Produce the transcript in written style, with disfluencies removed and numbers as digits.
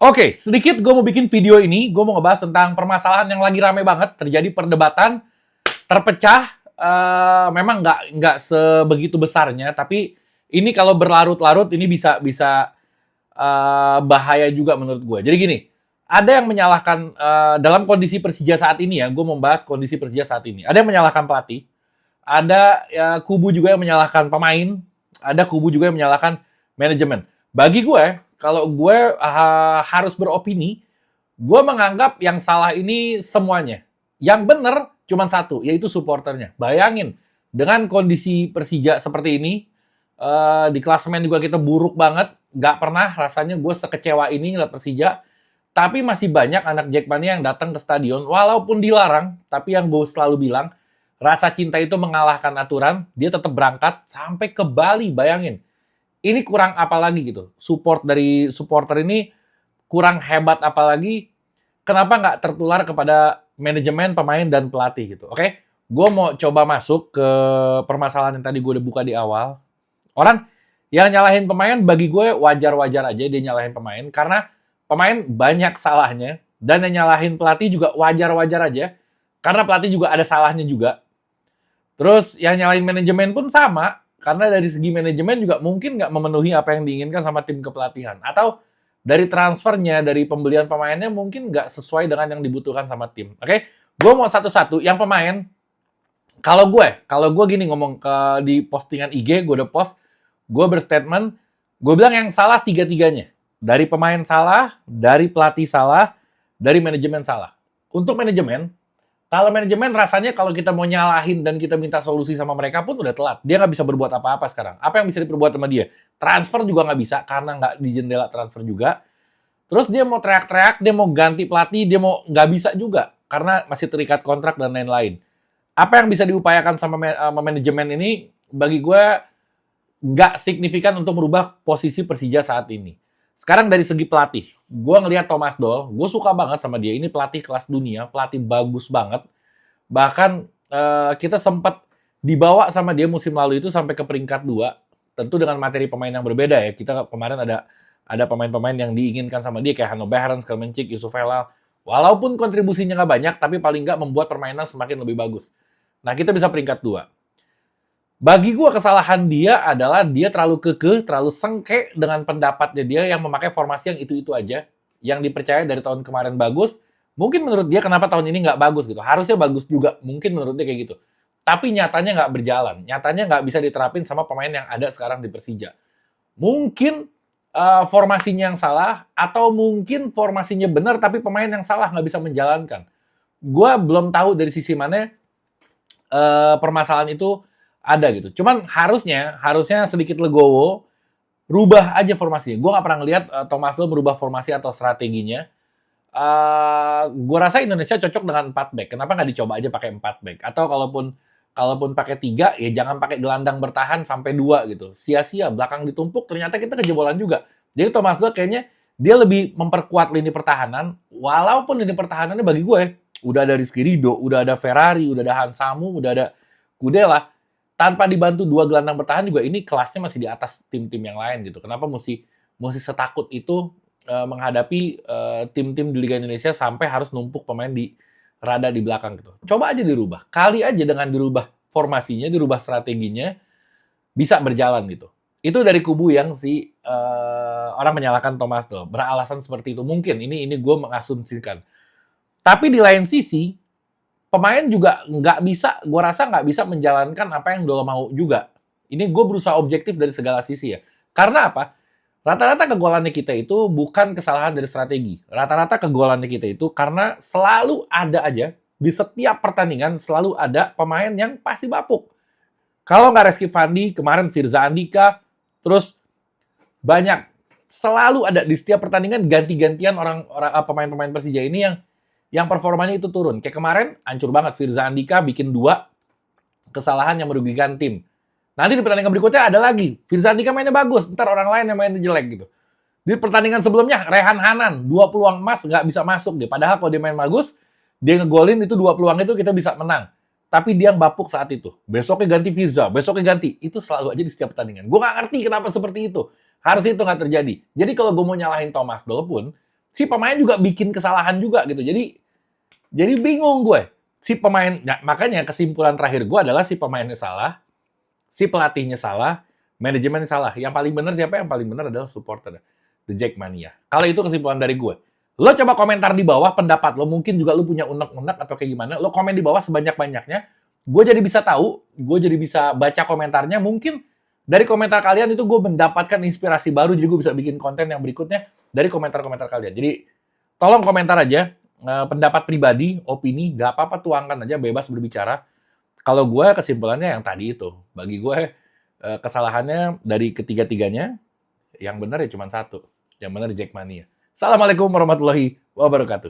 Oke, sedikit gue mau bikin video ini, gue mau ngebahas tentang permasalahan yang lagi rame banget, terjadi perdebatan, terpecah, memang nggak sebegitu besarnya, tapi ini kalau berlarut-larut ini bisa bisa bahaya juga menurut gue. Jadi gini, ada yang menyalahkan dalam kondisi Persija saat ini ya, gue membahas kondisi Persija saat ini. Ada yang menyalahkan pelatih, ada ya, kubu juga yang menyalahkan pemain, ada kubu juga yang menyalahkan manajemen. Bagi gue, kalau gue harus beropini, gue menganggap yang salah ini semuanya. Yang benar cuma satu, yaitu supporternya. Bayangin, dengan kondisi Persija seperti ini, di klasemen juga kita buruk banget. Nggak pernah rasanya gue sekecewa ini ngeliat Persija. Tapi masih banyak anak Jackmania yang datang ke stadion, walaupun dilarang, tapi yang gue selalu bilang, rasa cinta itu mengalahkan aturan, dia tetap berangkat sampai ke Bali, bayangin. Ini kurang apa lagi gitu. Support dari supporter ini kurang hebat apalagi. Kenapa nggak tertular kepada manajemen, pemain, dan pelatih gitu. Oke? Gue mau coba masuk ke permasalahan yang tadi gue udah buka di awal. Orang yang nyalahin pemain bagi gue wajar-wajar aja dia nyalahin pemain. Karena pemain banyak salahnya. Dan yang nyalahin pelatih juga wajar-wajar aja. Karena pelatih juga ada salahnya juga. Terus yang nyalahin manajemen pun sama, karena dari segi manajemen juga mungkin nggak memenuhi apa yang diinginkan sama tim kepelatihan. Atau dari transfernya, dari pembelian pemainnya mungkin nggak sesuai dengan yang dibutuhkan sama tim. Oke? Gue mau satu-satu, yang pemain, kalau gue gini ngomong di postingan IG, gue udah post, gue berstatement, gue bilang yang salah tiga-tiganya. Dari pemain salah, dari pelatih salah, dari manajemen salah. Untuk manajemen, kalau manajemen rasanya kalau kita mau nyalahin dan kita minta solusi sama mereka pun udah telat. Dia nggak bisa berbuat apa-apa sekarang. Apa yang bisa diperbuat sama dia? Transfer juga nggak bisa karena nggak di jendela transfer juga. Terus dia mau teriak-teriak, dia mau ganti pelatih, dia mau nggak bisa juga karena masih terikat kontrak dan lain-lain. Apa yang bisa diupayakan sama manajemen ini bagi gue nggak signifikan untuk merubah posisi Persija saat ini. Sekarang dari segi pelatih, gue ngelihat Thomas Doll, gue suka banget sama dia. Ini pelatih kelas dunia, pelatih bagus banget. Bahkan kita sempat dibawa sama dia musim lalu itu sampai ke peringkat 2. Tentu dengan materi pemain yang berbeda ya. Kita kemarin ada pemain-pemain yang diinginkan sama dia kayak Hanno Behrens, Kelmencik, Yusuf Helal. Walaupun kontribusinya nggak banyak, tapi paling nggak membuat permainan semakin lebih bagus. Nah, kita bisa peringkat 2. Bagi gue kesalahan dia adalah dia terlalu kekeh, terlalu sengke dengan pendapatnya dia yang memakai formasi yang itu-itu aja. Yang dipercaya dari tahun kemarin bagus, mungkin menurut dia kenapa tahun ini nggak bagus gitu. Harusnya bagus juga, mungkin menurut dia kayak gitu. Tapi nyatanya nggak berjalan. Nyatanya nggak bisa diterapin sama pemain yang ada sekarang di Persija. Mungkin formasinya yang salah, atau mungkin formasinya benar tapi pemain yang salah nggak bisa menjalankan. Gue belum tahu dari sisi mana permasalahan itu ada gitu. Cuman harusnya sedikit legowo, rubah aja formasinya. Gue nggak pernah ngeliat Thomas Doll merubah formasi atau strateginya. Gue rasa Indonesia cocok dengan 4 back. Kenapa nggak dicoba aja pakai 4 back? Atau kalaupun pakai 3, ya jangan pakai gelandang bertahan sampai 2 gitu. Sia-sia, belakang ditumpuk, ternyata kita kejebolan juga. Jadi Thomas Doll kayaknya dia lebih memperkuat lini pertahanan, walaupun lini pertahanannya bagi gue, udah ada Rizky Ridho, udah ada Ferrari, udah ada Hansamu, udah ada Kudela. Tanpa dibantu 2 gelandang bertahan juga ini kelasnya masih di atas tim-tim yang lain gitu. Kenapa mesti setakut itu menghadapi tim-tim di Liga Indonesia sampai harus numpuk pemain di rada di belakang gitu. Coba aja dirubah. Kali aja dengan dirubah formasinya, dirubah strateginya, bisa berjalan gitu. Itu dari kubu yang orang menyalahkan Thomas Doll. Beralasan seperti itu. Mungkin, ini gue mengasumsikan. Tapi di lain sisi, pemain juga gue rasa nggak bisa menjalankan apa yang Doll mau juga. Ini gue berusaha objektif dari segala sisi ya. Karena apa? Rata-rata kegolannya kita itu bukan kesalahan dari strategi. Rata-rata kegolannya kita itu karena selalu ada aja, di setiap pertandingan selalu ada pemain yang pasti bapuk. Kalau nggak Reski Fandi, kemarin Firza Andika, terus banyak. Selalu ada di setiap pertandingan ganti-gantian pemain-pemain Persija ini yang performanya itu turun. Kayak kemarin, hancur banget. Firza Andika bikin 2 kesalahan yang merugikan tim. Nanti di pertandingan berikutnya ada lagi. Firza Andika mainnya bagus, ntar orang lain yang mainnya jelek gitu. Di pertandingan sebelumnya, Rehan Hanan, 2 peluang emas nggak bisa masuk dia. Padahal kalau dia main bagus, dia ngegolin itu 2 peluang itu kita bisa menang. Tapi dia bapuk saat itu. Besoknya ganti Firza, besoknya ganti. Itu selalu aja di setiap pertandingan. Gue nggak ngerti kenapa seperti itu. Harusnya itu nggak terjadi. Jadi kalau gue mau nyalahin Thomas Doll pun, si pemain juga bikin kesalahan juga gitu. Jadi bingung gue. Si pemain, ya, makanya kesimpulan terakhir gue adalah si pemainnya salah, si pelatihnya salah, manajemen salah. Yang paling benar siapa? Yang paling benar adalah supporter. The Jackmania. Kalau itu kesimpulan dari gue. Lo coba komentar di bawah pendapat lo. Mungkin juga lo punya unek-unek atau kayak gimana. Lo komen di bawah sebanyak-banyaknya. Gue jadi bisa tahu, gue jadi bisa baca komentarnya. Mungkin dari komentar kalian itu gue mendapatkan inspirasi baru. Jadi gue bisa bikin konten yang berikutnya dari komentar-komentar kalian. Jadi tolong komentar aja. Pendapat pribadi, opini, gak apa-apa tuangkan aja, bebas berbicara. Kalau gue kesimpulannya yang tadi itu. Bagi gue kesalahannya dari ketiga-tiganya, yang benar ya cuma satu. Yang benar Jackmania. Assalamualaikum warahmatullahi wabarakatuh.